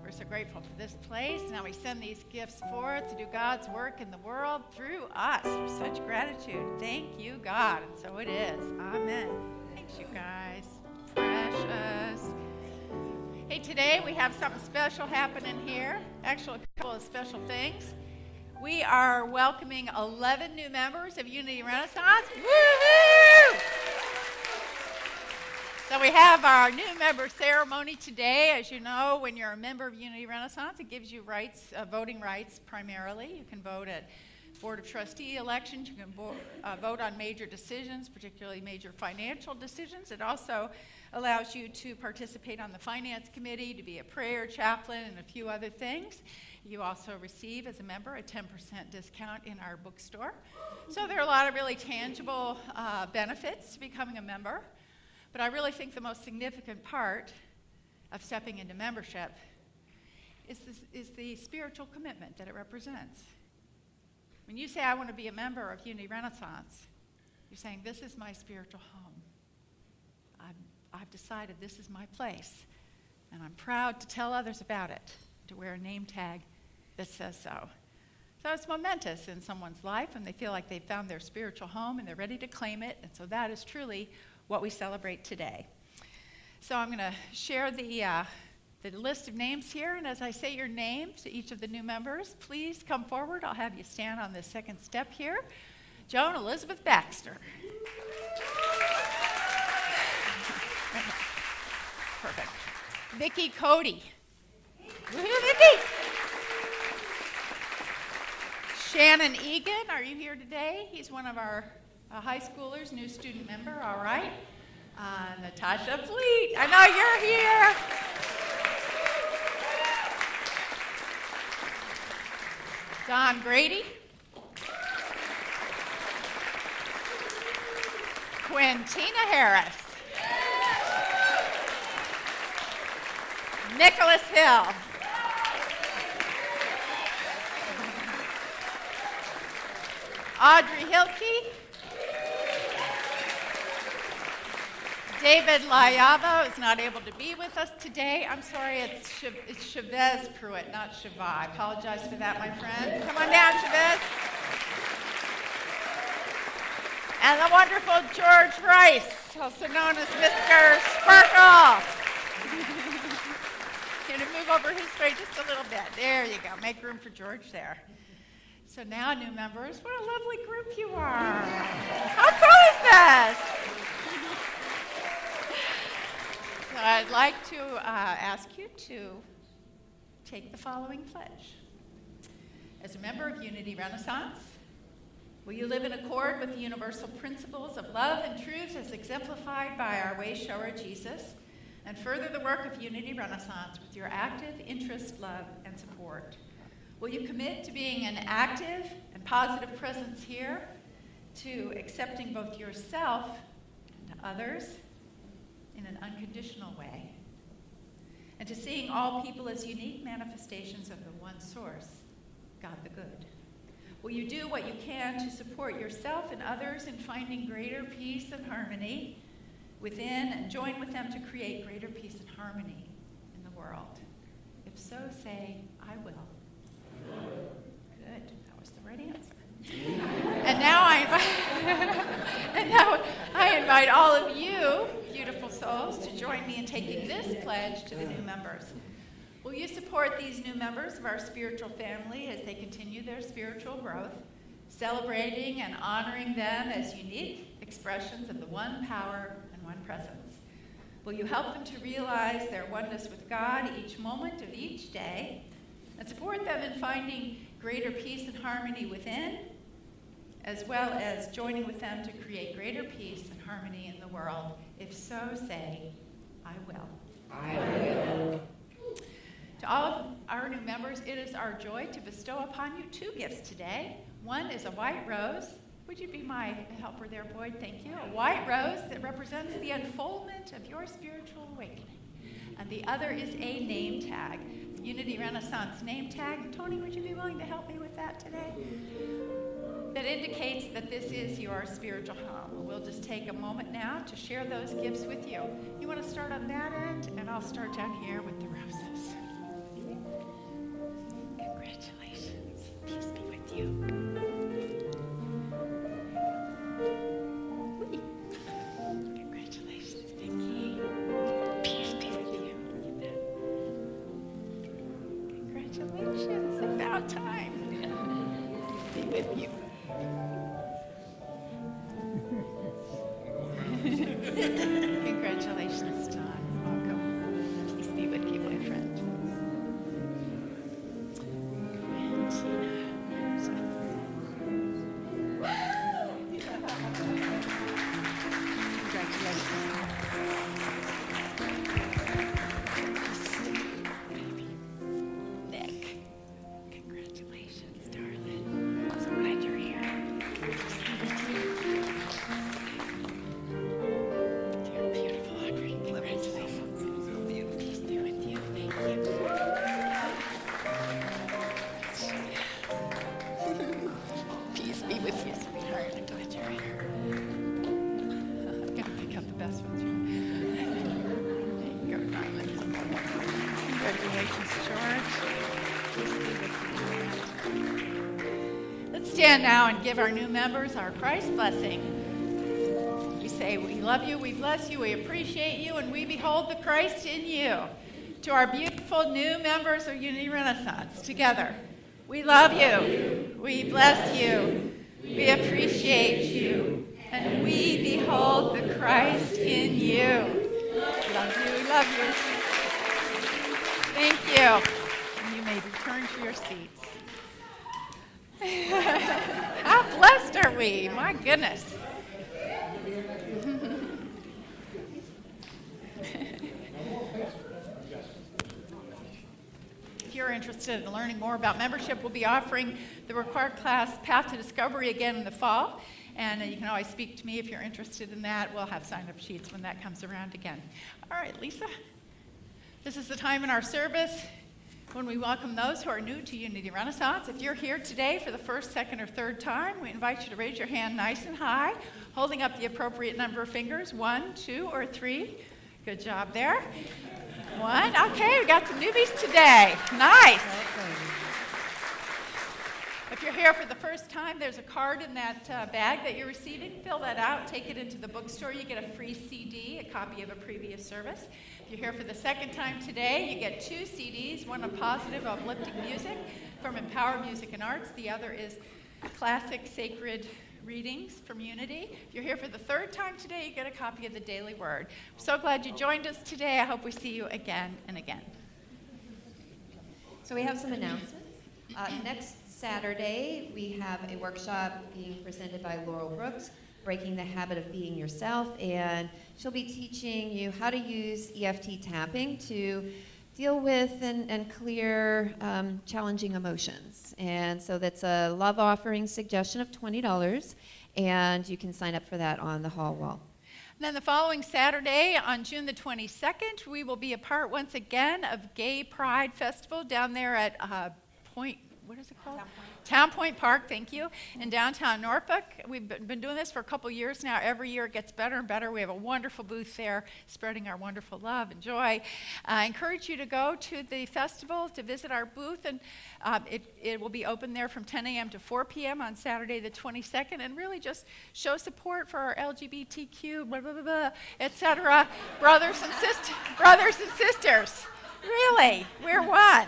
Speaker 4: We're so grateful for this place. Now we send these gifts forth to do God's work in the world through us. With such gratitude. Thank you, God. And so it is. Amen. Thanks, you guys. Precious. Hey, today we have something special happening here. Actually, a couple of special things. We are welcoming 11 new members of Unity Renaissance. Woohoo! So we have our new member ceremony today. As you know, when you're a member of Unity Renaissance, it gives you rights, voting rights primarily. You can vote at Board of Trustee elections. You can vote on major decisions, particularly major financial decisions. It also allows you to participate on the Finance Committee, to be a prayer chaplain, and a few other things. You also receive, as a member, a 10% discount in our bookstore. So there are a lot of really tangible benefits to becoming a member. But I really think the most significant part of stepping into membership is the spiritual commitment that it represents. When you say, I want to be a member of Unity Renaissance, you're saying, this is my spiritual home. I've decided this is my place, and I'm proud to tell others about it, to wear a name tag that says so. So it's momentous in someone's life, and they feel like they've found their spiritual home, and they're ready to claim it, and so that is truly what we celebrate today. So I'm going to share the list of names here, and as I say your name to each of the new members, please come forward. I'll have you stand on the second step here. Joan Elizabeth Baxter. Perfect. Vicki Cody. Woo-hoo, Vicki. Shannon Egan, are you here today? He's one of our high schoolers, new student member, all right. Natasha Fleet, I know you're here. Don Grady. Quintina Harris. Nicholas Hill. Audrey Hilke. David Layava is not able to be with us today. I'm sorry, it's Chavez Pruitt, not Shiva. I apologize for that, my friend. Come on down, Chavez. And the wonderful George Rice, also known as Mr. Sparkle. Can you move over his way just a little bit? There you go. Make room for George there. So now, new members, what a lovely group you are. How cool is this? So I'd like to ask you to take the following pledge. As a member of Unity Renaissance, will you live in accord with the universal principles of love and truth as exemplified by our way shower Jesus, and further the work of Unity Renaissance with your active interest, love, and support? Will you commit to being an active and positive presence here, to accepting both yourself and others in an unconditional way, and to seeing all people as unique manifestations of the one source, God the Good? Will you do what you can to support yourself and others in finding greater peace and harmony within, and join with them to create greater peace and harmony in the world? If so, say, I will. Good. That was the right answer. And now I invite all of you, beautiful souls, to join me in taking this pledge to the new members. Will you support these new members of our spiritual family as they continue their spiritual growth, celebrating and honoring them as unique expressions of the one power and one presence? Will you help them to realize their oneness with God each moment of each day, and support them in finding greater peace and harmony within, as well as joining with them to create greater peace and harmony in the world? If so, say, I will. I will. To all of our new members, it is our joy to bestow upon you 2 gifts today. One is a white rose. Would you be my helper there, Boyd? Thank you. A white rose that represents the unfoldment of your spiritual awakening. And the other is a name tag, Unity Renaissance name tag. Tony, would you be willing to help me with that today? That indicates that this is your spiritual home. We'll just take a moment now to share those gifts with you. You want to start on that end, and I'll start down here with the roses. Congratulations. Peace be with you. Congratulations, Vicki. Peace be with you. Congratulations. About time. Peace be with you. Congratulations, Don. Welcome. Peace be with you, my friend. Nick, congratulations, darling. So glad you're here. Dear beautiful Audrey, congratulations. So beautiful. Peace be with you. Thank you. Peace be with you, sweetheart. I'm glad you're here. I'm gonna pick up the best ones. There you go, darling. Congratulations, George. Peace be with you. Let's stand now and give our new members our Christ blessing. We say, we love you, we bless you, we appreciate you, and we behold the Christ in you. To our beautiful new members of Unity Renaissance, together, we love you, we bless you, we appreciate you, and we behold the Christ in you. Love you, we love you. Thank you. And you may return to your seats. How blessed are we? My goodness. If you're interested in learning more about membership, we'll be offering the required class Path to Discovery again in the fall. And you can always speak to me if you're interested in that. We'll have sign-up sheets when that comes around again. All right, Lisa. This is the time in our service when we welcome those who are new to Unity Renaissance. If you're here today for the first, second, or third time, we invite you to raise your hand nice and high, holding up the appropriate number of fingers, 1, 2, or 3. Good job there. 1. Okay, we got some newbies today. Nice. If you're here for the first time, there's a card in that bag that you're receiving. Fill that out, take it into the bookstore. You get a free CD, a copy of a previous service. If you're here for the second time today, you get 2 CDs, one of positive, uplifting music from Empower Music and Arts. The other is classic sacred readings from Unity. If you're here for the third time today, you get a copy of the Daily Word. We're so glad you joined us today. I hope we see you again and again.
Speaker 6: So we have some announcements. Next Saturday, we have a workshop being presented by Laurel Brooks, Breaking the Habit of Being Yourself, and she'll be teaching you how to use EFT tapping to deal with and clear challenging emotions. And so that's a love offering suggestion of $20, and you can sign up for that on the hall wall.
Speaker 4: And then the following Saturday, on June the 22nd, we will be a part once again of Gay Pride Festival down there at what is it called? Town Point Park, thank you, in downtown Norfolk. We've been doing this for a couple years now. Every year it gets better and better. We have a wonderful booth there, spreading our wonderful love and joy. I encourage you to go to the festival, to visit our booth, and it will be open there from 10 a.m. to 4 p.m. on Saturday the 22nd, and really just show support for our LGBTQ, blah, blah, blah, blah, etc. brothers and sisters. Really, we're one.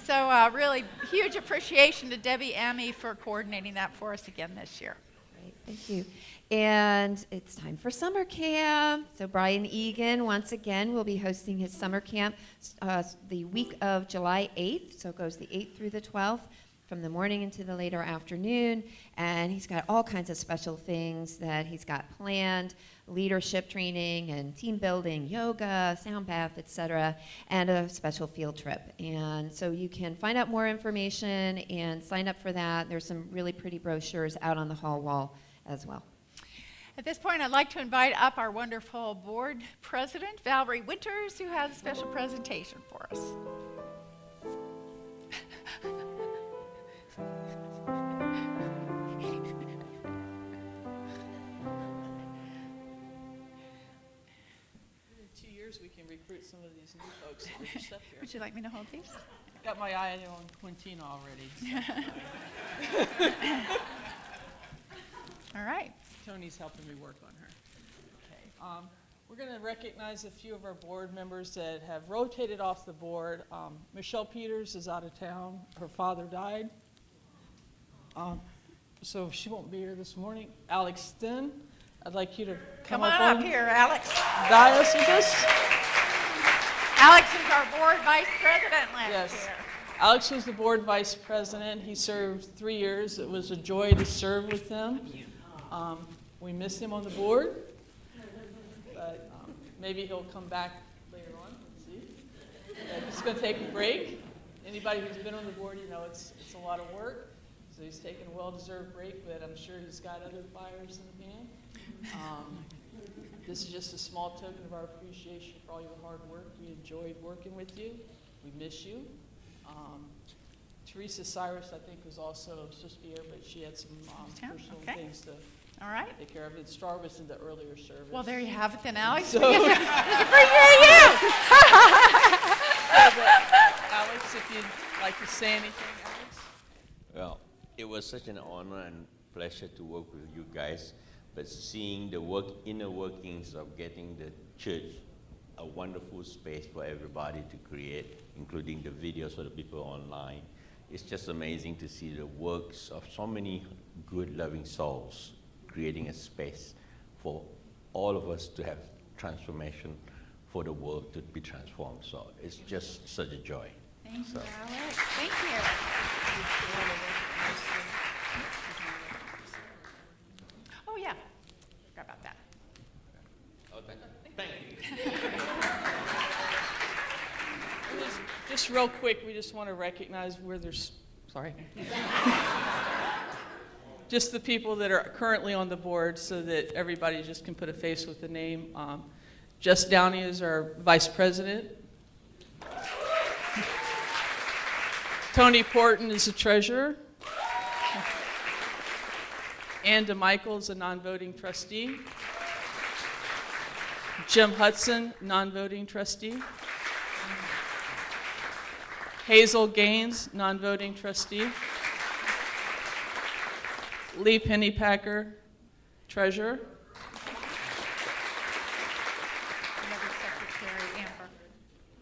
Speaker 4: So really huge appreciation to Debbie Amey for coordinating that for us again this year.
Speaker 6: Great, thank you. And it's time for summer camp. So Brian Egan, once again, will be hosting his summer camp the week of July 8th. So it goes the 8th through the 12th. from the morning into the later afternoon, and he's got all kinds of special things that he's got planned, leadership training and team building, yoga, sound bath, etc., and a special field trip. And so you can find out more information and sign up for that. There's some really pretty brochures out on the hall wall as well.
Speaker 4: At this point, I'd like to invite up our wonderful board president, Valerie Winters, who has a special presentation for us.
Speaker 7: In 2 years, we can recruit some of these new folks. We're just up here.
Speaker 4: Would you like me to hold these?
Speaker 7: Got my eye on Quintina already.
Speaker 4: All right.
Speaker 7: Tony's helping me work on her. Okay. We're going to recognize a few of our board members that have rotated off the board. Michelle Peters is out of town. Her father died. So she won't be here this morning. Alex Stin, I'd like you to
Speaker 4: Come on up here, Alex.
Speaker 7: Dais with us.
Speaker 4: Alex is our board vice president last
Speaker 7: Yes.
Speaker 4: year.
Speaker 7: Alex was the board vice president. He served 3 years. It was a joy to serve with him. We miss him on the board, but maybe he'll come back later on. Let's see. He's going to take a break. Anybody who's been on the board, you know it's a lot of work. So he's taking a well-deserved break, but I'm sure he's got other fires in the pan. This is just a small token of our appreciation for all your hard work. We enjoyed working with you. We miss you. Teresa Cyrus, I think, was also supposed to be here, but she had some personal things to
Speaker 4: All right.
Speaker 7: take care of. And Star was in the earlier service.
Speaker 4: Well, there you have it then, Alex.
Speaker 7: So-
Speaker 4: We get to appreciate you.
Speaker 7: Alex, if you'd like to say anything, Alex?
Speaker 8: Well, it was such an honor and pleasure to work with you guys, but seeing the inner workings of getting the church a wonderful space for everybody to create, including the videos for the people online, it's just amazing to see the works of so many good, loving souls creating a space for all of us to have transformation, for the world to be transformed. So it's just such a joy.
Speaker 4: Thank you, Alex. Thank you. Oh, yeah. Forgot about that.
Speaker 8: Oh, thank you.
Speaker 7: Just real quick, we just want to recognize where there's, just the people that are currently on the board so that everybody just can put a face with the name. Jess Downey is our vice president. Tony Porton is the treasurer. Ann DeMichael is a non-voting trustee. Jim Hudson, non-voting trustee. Hazel Gaines, non-voting trustee. Lee Pennypacker, treasurer.
Speaker 4: Another secretary, Amber.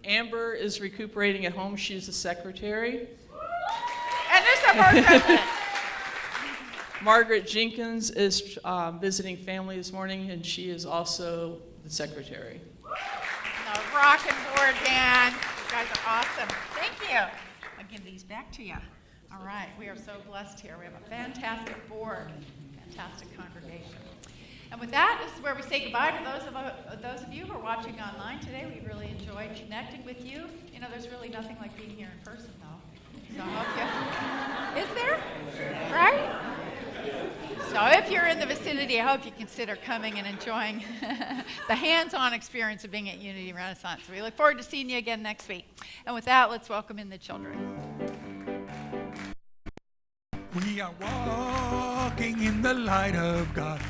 Speaker 7: Amber is recuperating at home. She's the secretary.
Speaker 4: And this is our board president.
Speaker 7: Margaret Jenkins is visiting family this morning, and she is also the secretary.
Speaker 4: The rockin' board band. You guys are awesome. Thank you. I'll give these back to you. All right. We are so blessed here. We have a fantastic board, fantastic congregation. And with that, this is where we say goodbye to those of you who are watching online today. We really enjoyed connecting with you. You know, there's really nothing like being here in person, though. So I hope you... Is there? Right? So if you're in the vicinity, I hope you consider coming and enjoying the hands-on experience of being at Unity Renaissance. We look forward to seeing you again next week. And with that, let's welcome in the children.
Speaker 5: We are walking in the light of God.